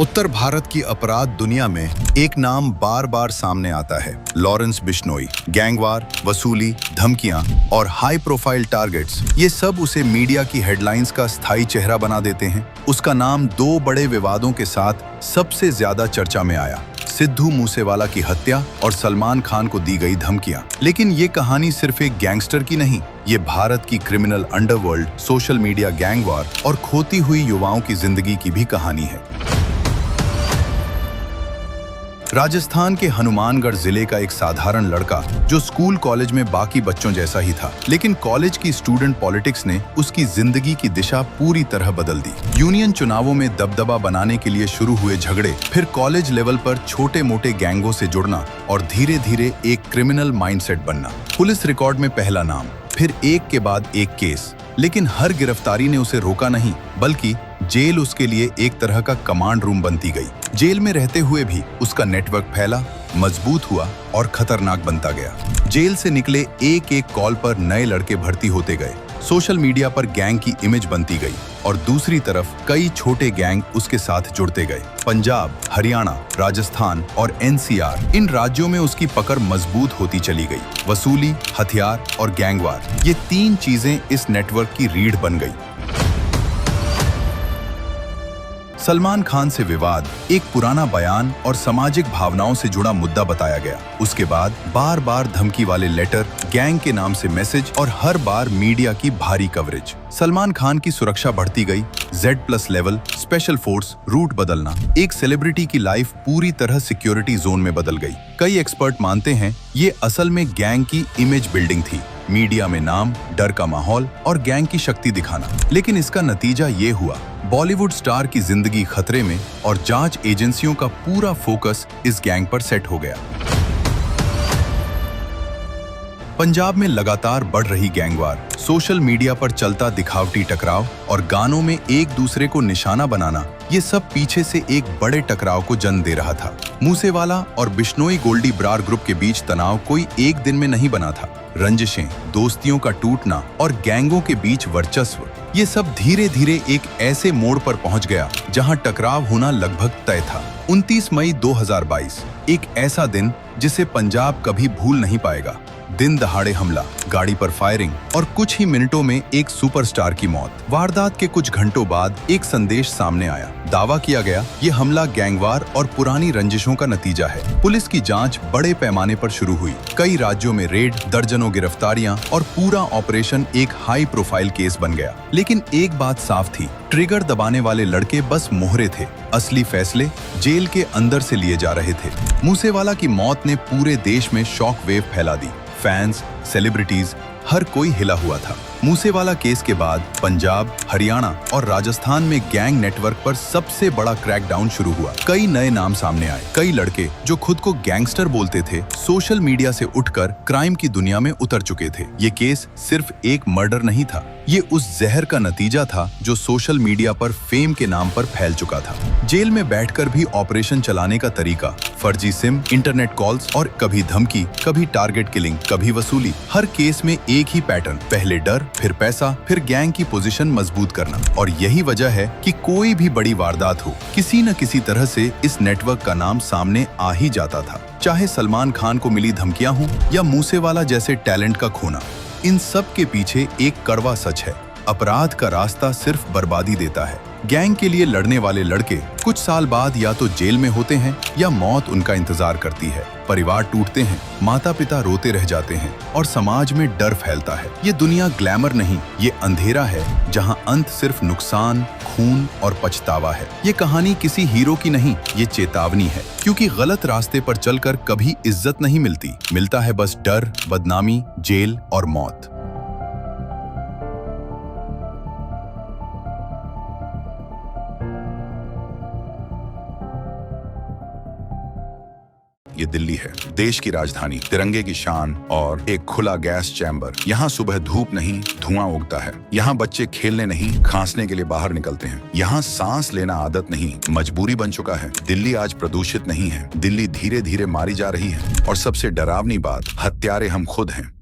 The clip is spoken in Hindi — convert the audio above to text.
उत्तर भारत की अपराध दुनिया में एक नाम बार बार सामने आता है, लॉरेंस बिश्नोई। गैंगवार, वसूली, धमकियां और हाई प्रोफाइल टारगेट्स, ये सब उसे मीडिया की हेडलाइंस का स्थायी चेहरा बना देते हैं। उसका नाम दो बड़े विवादों के साथ सबसे ज्यादा चर्चा में आया, सिद्धू मूसेवाला की हत्या और सलमान खान को दी गई धमकियां। लेकिन ये कहानी सिर्फ एक गैंगस्टर की नहीं, ये भारत की criminal underworld, social media gang war और खोती हुई युवाओं की जिंदगी की भी कहानी है। राजस्थान के हनुमानगढ़ जिले का एक साधारण लड़का जो स्कूल कॉलेज में बाकी बच्चों जैसा ही था, लेकिन कॉलेज की स्टूडेंट पॉलिटिक्स ने उसकी जिंदगी की दिशा पूरी तरह बदल दी। यूनियन चुनावों में दबदबा बनाने के लिए शुरू हुए झगड़े, फिर कॉलेज लेवल पर छोटे मोटे गैंगों से जुड़ना और धीरे धीरे एक क्रिमिनल माइंडसेट बनना। पुलिस रिकॉर्ड में पहला नाम, फिर एक के बाद एक केस, लेकिन हर गिरफ्तारी ने उसे रोका नहीं, बल्कि जेल उसके लिए एक तरह का कमांड रूम बनती गई। जेल में रहते हुए भी उसका नेटवर्क फैला, मजबूत हुआ और खतरनाक बनता गया। जेल से निकले एक एक कॉल पर नए लड़के भर्ती होते गए, सोशल मीडिया पर गैंग की इमेज बनती गई और दूसरी तरफ कई छोटे गैंग उसके साथ जुड़ते गए। पंजाब, हरियाणा, राजस्थान और NCR, इन राज्यों में उसकी पकड़ मजबूत होती चली गई। वसूली, हथियार और गैंगवार, ये तीन चीजें इस नेटवर्क की रीढ़ बन गई। सलमान खान से विवाद एक पुराना बयान और सामाजिक भावनाओं से जुड़ा मुद्दा बताया गया। उसके बाद बार बार धमकी वाले लेटर, गैंग के नाम से मैसेज और हर बार मीडिया की भारी कवरेज। सलमान खान की सुरक्षा बढ़ती गई, Z+ level, special force, route बदलना। एक सेलिब्रिटी की लाइफ पूरी तरह सिक्योरिटी जोन में बदल गई। कई एक्सपर्ट मानते हैं ये असल में गैंग की इमेज बिल्डिंग थी, मीडिया में नाम, डर का माहौल और गैंग की शक्ति दिखाना। लेकिन इसका नतीजा ये हुआ, बॉलीवुड स्टार की जिंदगी खतरे में और जांच एजेंसियों का पूरा फोकस इस गैंग पर सेट हो गया। पंजाब में लगातार बढ़ रही गैंगवार, सोशल मीडिया पर चलता दिखावटी टकराव और गानों में एक दूसरे को निशाना बनाना, ये सब पीछे से एक बड़े टकराव को जन्म दे रहा था। मूसेवाला और बिश्नोई गोल्डी ब्रार ग्रुप के बीच तनाव कोई एक दिन में नहीं बना था। रंजिशें, दोस्तियों का टूटना और गैंगों के बीच वर्चस्व, ये सब धीरे धीरे एक ऐसे मोड़ पर पहुंच गया जहां टकराव होना लगभग तय था। 29 मई 2022, एक ऐसा दिन जिसे पंजाब कभी भूल नहीं पाएगा। दिन दहाड़े हमला, गाड़ी पर फायरिंग और कुछ ही मिनटों में एक सुपरस्टार की मौत। वारदात के कुछ घंटों बाद एक संदेश सामने आया। दावा किया गया ये हमला गैंगवार और पुरानी रंजिशों का नतीजा है। पुलिस की जांच बड़े पैमाने पर शुरू हुई। कई राज्यों में रेड, दर्जनों गिरफ्तारियां और पूरा ऑपरेशन एक हाई प्रोफाइल केस बन गया। लेकिन एक बात साफ थी, ट्रिगर दबाने वाले लड़के बस मोहरे थे, असली फैसले जेल के अंदर से लिए जा रहे थे। मूसेवाला की मौत ने पूरे देश में शॉक वेव फैला दी। फैंस, सेलिब्रिटीज, हर कोई हिला हुआ था। मूसेवाला केस के बाद पंजाब, हरियाणा और राजस्थान में गैंग नेटवर्क पर सबसे बड़ा क्रैकडाउन शुरू हुआ। कई नए नाम सामने आए। कई लड़के जो खुद को गैंगस्टर बोलते थे, सोशल मीडिया से उठकर क्राइम की दुनिया में उतर चुके थे। ये केस सिर्फ एक मर्डर नहीं था, ये उस जहर का नतीजा था जो सोशल मीडिया पर फेम के नाम पर फैल चुका था। जेल में बैठकर भी ऑपरेशन चलाने का तरीका, फर्जी सिम, इंटरनेट कॉल्स और कभी धमकी, कभी टारगेट किलिंग, कभी वसूली। हर केस में एक ही पैटर्न, पहले डर, फिर पैसा, फिर गैंग की पोजीशन मजबूत करना। और यही वजह है कि कोई भी बड़ी वारदात हो, किसी न किसी तरह से इस नेटवर्क का नाम सामने आ ही जाता था। चाहे सलमान खान को मिली धमकियां हों या मूसेवाला जैसे टैलेंट का खोना, इन सब के पीछे एक कड़वा सच है, अपराध का रास्ता सिर्फ बर्बादी देता है। गैंग के लिए लड़ने वाले लड़के कुछ साल बाद या तो जेल में होते हैं या मौत उनका इंतजार करती है। परिवार टूटते हैं, माता पिता रोते रह जाते हैं और समाज में डर फैलता है। ये दुनिया ग्लैमर नहीं, ये अंधेरा है जहां अंत सिर्फ नुकसान, खून और पछतावा है। ये कहानी किसी हीरो की नहीं, ये चेतावनी है, क्योंकि गलत रास्ते पर चलकर कभी इज्जत नहीं मिलती, मिलता है बस डर, बदनामी, जेल और मौत। ये दिल्ली है, देश की राजधानी, तिरंगे की शान और एक खुला गैस चैम्बर। यहाँ सुबह धूप नहीं, धुआं उगता है। यहाँ बच्चे खेलने नहीं, खांसने के लिए बाहर निकलते हैं। यहाँ सांस लेना आदत नहीं, मजबूरी बन चुका है। दिल्ली आज प्रदूषित नहीं है, दिल्ली धीरे धीरे मारी जा रही है। और सबसे डरावनी बात, हत्यारे हम खुद हैं।